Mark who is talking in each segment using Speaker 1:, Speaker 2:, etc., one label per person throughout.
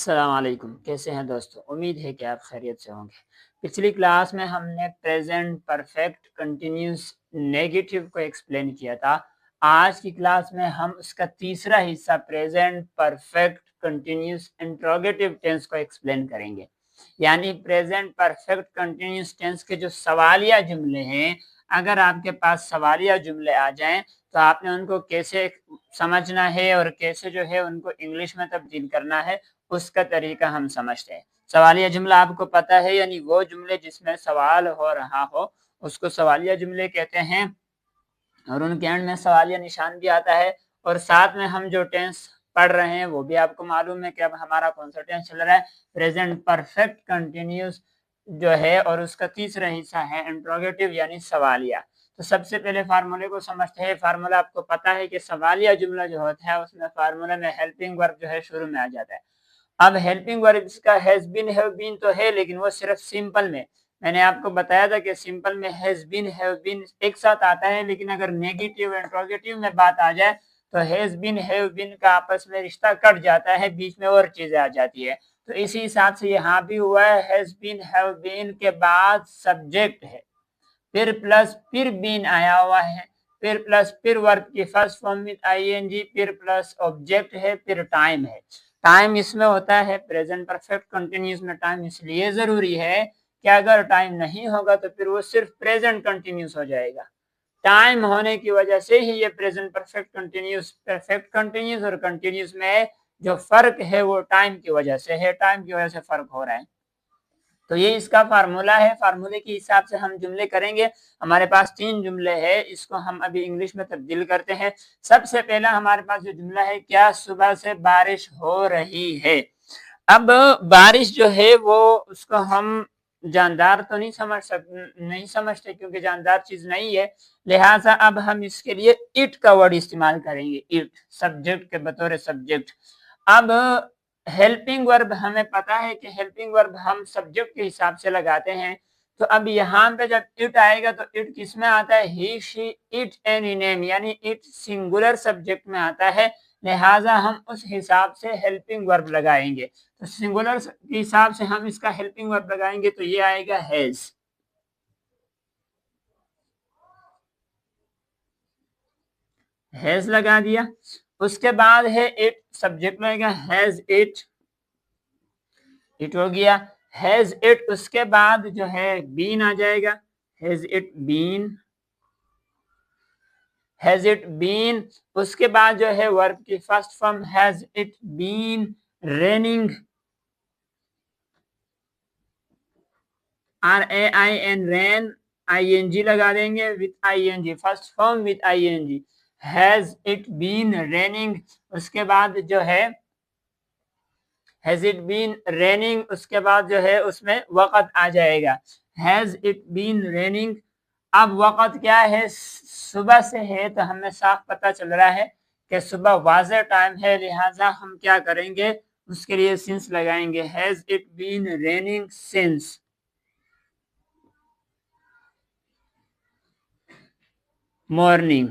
Speaker 1: अस्सलाम वालेकुम। कैसे हैं दोस्तों? उम्मीद है कि आप खैरियत से होंगे। पिछली क्लास में हमने प्रेजेंट परफेक्ट कंटिन्यूस नेगेटिव को एक्सप्लेन किया था। आज की क्लास में हम उसका तीसरा हिस्सा present perfect continuous interrogative tense को एक्सप्लेन करेंगे। यानी प्रेजेंट परफेक्ट कंटिन्यूस टेंस के जो सवालिया जुमले हैं, अगर आपके पास सवालिया जुमले आ जाएं तो आपने उनको कैसे समझना है और कैसे जो है उनको इंग्लिश में तब्दील करना है, उसका तरीका हम समझते हैं। सवालिया जुमला आपको पता है, यानी वो जुमले जिसमें सवाल हो रहा हो उसको सवालिया जुमले कहते हैं और उनके एंड में सवालिया निशान भी आता है। और साथ में हम जो टेंस पढ़ रहे हैं वो भी आपको मालूम है कि अब हमारा कौन सा टेंस चल रहा है, प्रेजेंट परफेक्ट कंटिन्यूस जो है, और उसका तीसरा हिस्सा है इंट्रोगेटिव यानी सवालिया। तो सबसे पहले फार्मूले को समझते हैं। फार्मूला आपको पता है कि सवालिया जुमला जो होता है उसमें फार्मूले में हेल्पिंग वर्ब जो है शुरू में आ जाता है। अब हेल्पिंग वर्ब इसका हैज बीन हैव बीन तो है, लेकिन वो सिर्फ सिंपल में, मैंने आपको बताया था कि सिंपल में हैज बीन हैव बीन एक साथ आता है, लेकिन अगर नेगेटिव इंट्रोगेटिव में बात आ जाए तो हैज बीन हैव बीन का आपस में रिश्ता कट जाता है, बीच में और चीजें आ जाती है। तो इसी हिसाब से यहाँ भी हुआ है, हैज बीन हैव बीन के बाद सब्जेक्ट है, फिर प्लस फिर बीन आया हुआ है, फिर प्लस फिर वर्ब की फर्स्ट फॉर्म विद आईएनजी, फिर प्लस ऑब्जेक्ट है, फिर टाइम है। टाइम इसमें होता है प्रेजेंट परफेक्ट कंटिन्यूस में टाइम इसलिए जरूरी है कि अगर टाइम नहीं होगा तो फिर वो सिर्फ प्रेजेंट कंटिन्यूस हो जाएगा। टाइम होने की वजह से ही ये प्रेजेंट परफेक्ट कंटिन्यूस और कंटिन्यूस में जो फर्क है वो टाइम की वजह से है, टाइम की वजह से फर्क हो रहा है। तो ये इसका फार्मूला है। फार्मूले के हिसाब से हम जुमले करेंगे। हमारे पास 3 जुमले हैं, इसको हम अभी इंग्लिश में तब्दील करते हैं। सबसे पहला हमारे पास जो जुमला है, क्या सुबह से बारिश हो रही है। अब बारिश जो है वो उसको हम जानदार तो नहीं समझते क्योंकि जानदार चीज नहीं है, लिहाजा अब हम इसके लिए इट का वर्ड इस्तेमाल करेंगे। इट सब्जेक्ट के बतौर सब्जेक्ट। अब हेल्पिंग वर्ब हमें पता है कि हेल्पिंग वर्ब हम सब्जेक्ट के हिसाब से लगाते हैं। तो अब यहाँ पे जब इट आएगा तो इट किस में आता है, ही शी इट एनी नेम, यानी इट सिंगुलर सब्जेक्ट में आता है, लिहाजा हम उस हिसाब से हेल्पिंग वर्ब लगाएंगे। तो सिंगुलर के हिसाब से हम इसका हेल्पिंग वर्ब लगाएंगे तो ये आएगा हैज। हैज लगा दिया। उसके बाद है इट, सब्जेक्ट लगेगा हैज इट, इट हो गया। हैज इट, उसके बाद जो है बीन आ जाएगा, has it been, has it been. उसके बाद जो है वर्ब की first form has it been raining, RAIN rain, ING लगा देंगे with ING, first form with ING, has it been raining. उसके बाद जो है हैज इट बीन रेनिंग, उसके बाद जो है उसमें वक़्त आ जाएगा, हैज इट बीन रेनिंग। अब वक़्त क्या है, सुबह से है, तो हमें साफ पता चल रहा है कि सुबह वाज़े टाइम है, लिहाजा हम क्या करेंगे, उसके लिए सिंस लगाएंगे, has it been raining since morning.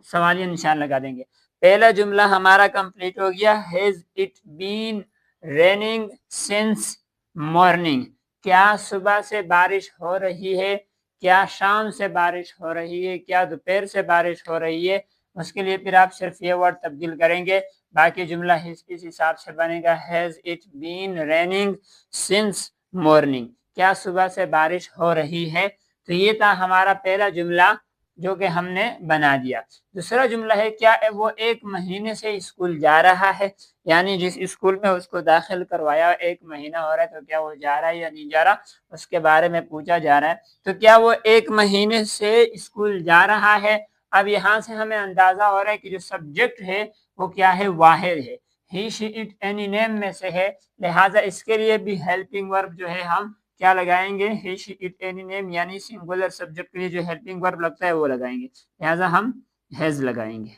Speaker 1: सवालिया निशान लगा देंगे। पहला जुमला हमारा कंप्लीट हो गया, has it been raining since morning. क्या सुबह से बारिश हो रही है, क्या शाम से बारिश हो रही है, क्या दोपहर से बारिश हो रही है, उसके लिए फिर आप सिर्फ ये वर्ड तब्दील करेंगे, बाकी जुमला इस हिसाब से बनेगा, has it been raining since morning. क्या सुबह से बारिश हो रही है। तो ये था हमारा पहला जुमला जो कि हमने बना दिया। दूसरा जुमला है, क्या वो 1 महीने से स्कूल जा रहा है, यानी जिस स्कूल में उसको दाखिल करवाया 1 महीना हो रहा है, तो क्या वो जा रहा है या नहीं जा रहा, उसके बारे में पूछा जा रहा है। तो क्या वो 1 महीने से स्कूल जा रहा है। अब यहाँ से हमें अंदाजा हो रहा है कि जो सब्जेक्ट है वो क्या है, वाहिद है, ही शी इट एनी नेम में से है, लिहाजा इसके लिए भी हेल्पिंग वर्ब जो है हम क्या लगाएंगे, ही शी इट एनी नेम, यानी सिंगुलर सब्जेक्ट के लिए जो हेल्पिंग वर्ब लगता है वो लगाएंगे, लिहाजा हम हैज लगाएंगे,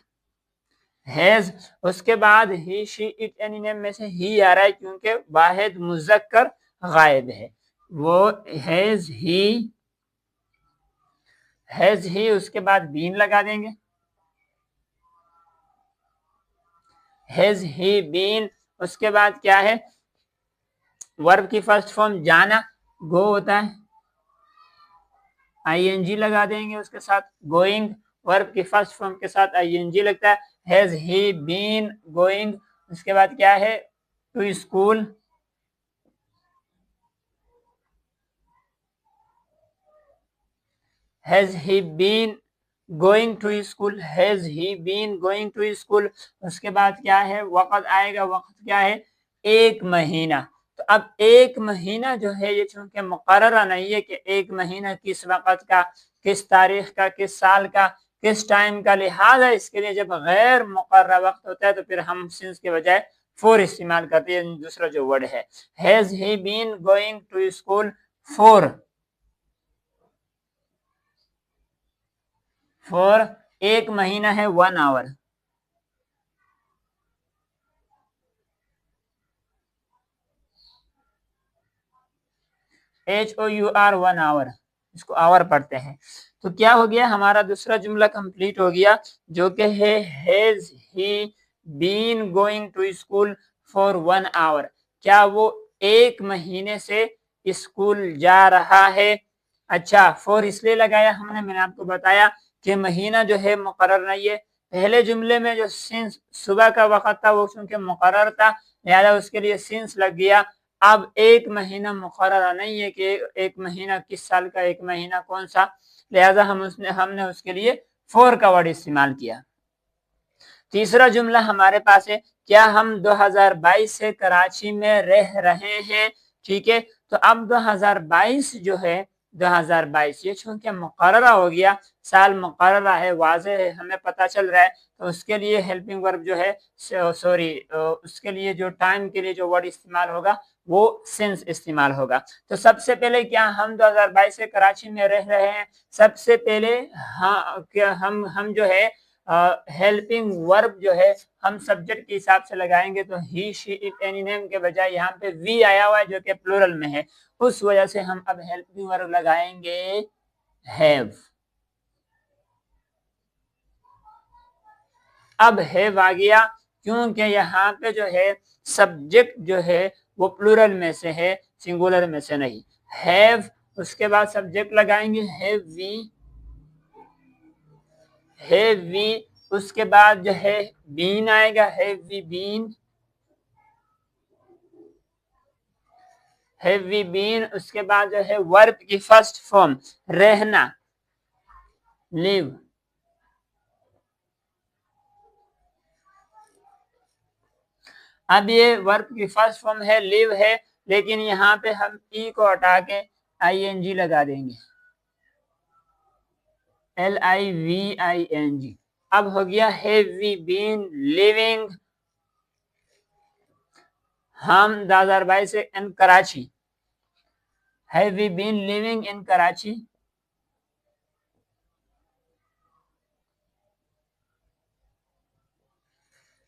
Speaker 1: हैज। उसके बाद ही शी इट एनी नेम में से ही आ रहा है क्योंकि वाहिद मुज़क्कर गायब है, वो हैज ही, हैज ही। उसके बाद बीन लगा देंगे, हैज ही बीन, उसके बाद क्या है, वर्ब की फर्स्ट फॉर्म जाना, गो होता है, आईएनजी लगा देंगे उसके साथ, गोइंग वर्ब की फर्स्ट फॉर्म के साथ आईएनजी लगता है, हैज ही बीन गोइंग, उसके बाद क्या है, to school, has he been going to school, has he been going to school, उसके बाद क्या है, वक्त आएगा, वक्त क्या है, एक महीना। तो अब एक महीना जो है ये चूंकि मुकर्रर नहीं है कि एक महीना किस वक्त का, किस तारीख का, किस साल का, किस टाइम का, लिहाजा इसके लिए जब गैर मुकर्रर वक्त होता है तो फिर हम सिंस के बजाय फॉर इस्तेमाल करते हैं, दूसरा जो वर्ड है, has he been going to school for एक महीना है 1 आवर, HOUR 1 आवर, इसको आवर पढ़ते हैं। तो क्या हो गया, हमारा दूसरा जुमला कंप्लीट हो गया जो कि है has he been going to school for 1 hour, क्या वो एक महीने से स्कूल जा रहा है। अच्छा, फॉर इसलिए लगाया हमने, मैंने आपको बताया कि महीना जो है मुकर्रर नहीं है। पहले जुमले में जो सिंस सुबह का वक्त था वो चूंकि मुकर्रर था, लिहाजा उसके लिए सिंस लग गया। अब एक महीना मुकर्रर नहीं है कि एक महीना किस साल का, एक महीना कौन सा, लिहाजा हमने उसके लिए फॉर का वर्ड इस्तेमाल किया। तीसरा जुमला हमारे पास है, क्या हम 2022 से कराची में रह रहे हैं। ठीक है, तो अब 2022 जो है, 2022 ये चूंकि मुकर्ररा हो गया, साल मुकर्ररा है, वाज़ेह है, हमें पता चल रहा है, तो उसके लिए हेल्पिंग वर्ब जो है, सॉरी, उसके लिए जो टाइम के लिए जो वर्ड इस्तेमाल होगा वो सिंस इस्तेमाल होगा। तो सबसे पहले क्या हम 2022 से कराची में रह रहे हैं, सबसे पहले हाँ, क्या हम जो है हेल्पिंग वर्ब जो है हम सब्जेक्ट के हिसाब से लगाएंगे, तो ही शी इट एनी नेम के बजाय यहाँ पे वी आया हुआ है जो कि प्लूरल में है, उस वजह से हम अब हेल्पिंग वर्ब लगाएंगे हैव। अब हैव आ गया क्योंकि यहाँ पे जो है सब्जेक्ट जो है वो प्लूरल में से है, सिंगुलर में से नहीं। हैव, उसके बाद सब्जेक्ट लगाएंगे हैव वी, उसके बाद जो है बीन आएगा, have we been, have we been, उसके बाद जो है वर्ब की फर्स्ट फॉर्म रहना, लिव, अब ये वर्ब की फर्स्ट फॉर्म है, लिव है, लेकिन यहाँ पे हम ई को हटा के ING लगा देंगे, LIVING। अब हो गया हैव वी बीन लिविंग, हम 2022 से in Karachi, have we been living in Karachi,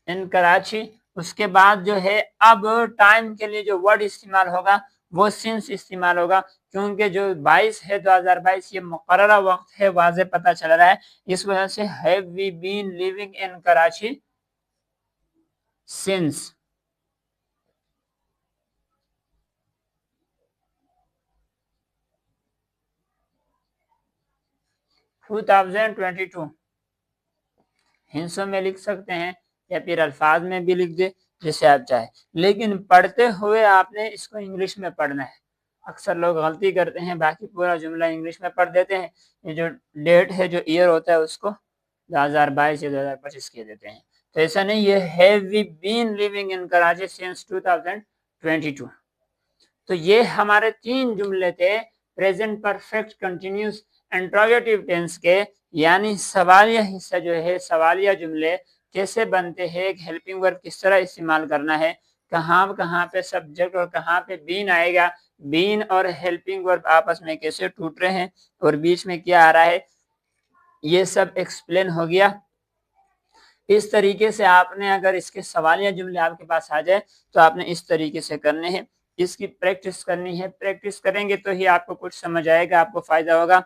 Speaker 1: in Karachi. उसके बाद जो है अब टाइम के लिए जो वर्ड इस्तेमाल होगा वो सिंस इस्तेमाल होगा, क्योंकि जो 22 है 2022 ये मुकर्ररा वक्त है, वाज़े पता चल रहा है, इस वजह से have we been living in Karachi since 2022। हिंसों में लिख सकते हैं या फिर अल्फाज में भी लिख दे, जैसे आप चाहे, लेकिन पढ़ते हुए आपने इसको इंग्लिश में पढ़ना है। अक्सर लोग गलती करते हैं, बाकी पूरा जुमला इंग्लिश में पढ़ देते हैं, ये जो डेट है, जो ईयर होता है उसको 2022 या 2025 कह देते हैं। तो ऐसा नहीं है, have we been living in Karachi since 2022। तो ये हमारे 3 जुमले थे present perfect continuous interrogative tense के, यानी सवालिया हिस्सा जो है, सवालिया जुमले कैसे बनते हैं, एक हेल्पिंग वर्ब किस तरह इस्तेमाल करना है, कहाँ कहाँ पे सब्जेक्ट और कहाँ पे बीन आएगा, बीन और हेल्पिंग वर्ब आपस में कैसे टूट रहे हैं और बीच में क्या आ रहा है, ये सब एक्सप्लेन हो गया। इस तरीके से आपने अगर इसके सवालिया जुमले आपके पास आ जाए तो आपने इस तरीके से करने हैं, इसकी प्रैक्टिस करनी है, प्रैक्टिस करेंगे तो ही आपको कुछ समझ आएगा, आपको फायदा होगा।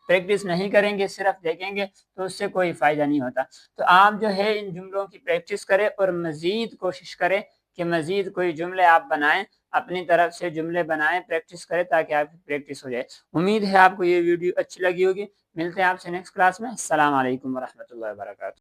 Speaker 1: प्रैक्टिस नहीं करेंगे, सिर्फ देखेंगे, तो उससे कोई फ़ायदा नहीं होता। तो आप जो है इन जुमलों की प्रैक्टिस करें और मज़ीद कोशिश करें कि मज़ीद कोई जुमले आप बनाएँ, अपनी तरफ से जुमले बनाएँ, प्रैक्टिस करें ताकि आपकी प्रैक्टिस हो जाए। उम्मीद है आपको ये वीडियो अच्छी लगी होगी। मिलते हैं आपसे नेक्स्ट क्लास में। अस्सलाम वालेकुम व रहमतुल्लाहि व बरकातहू।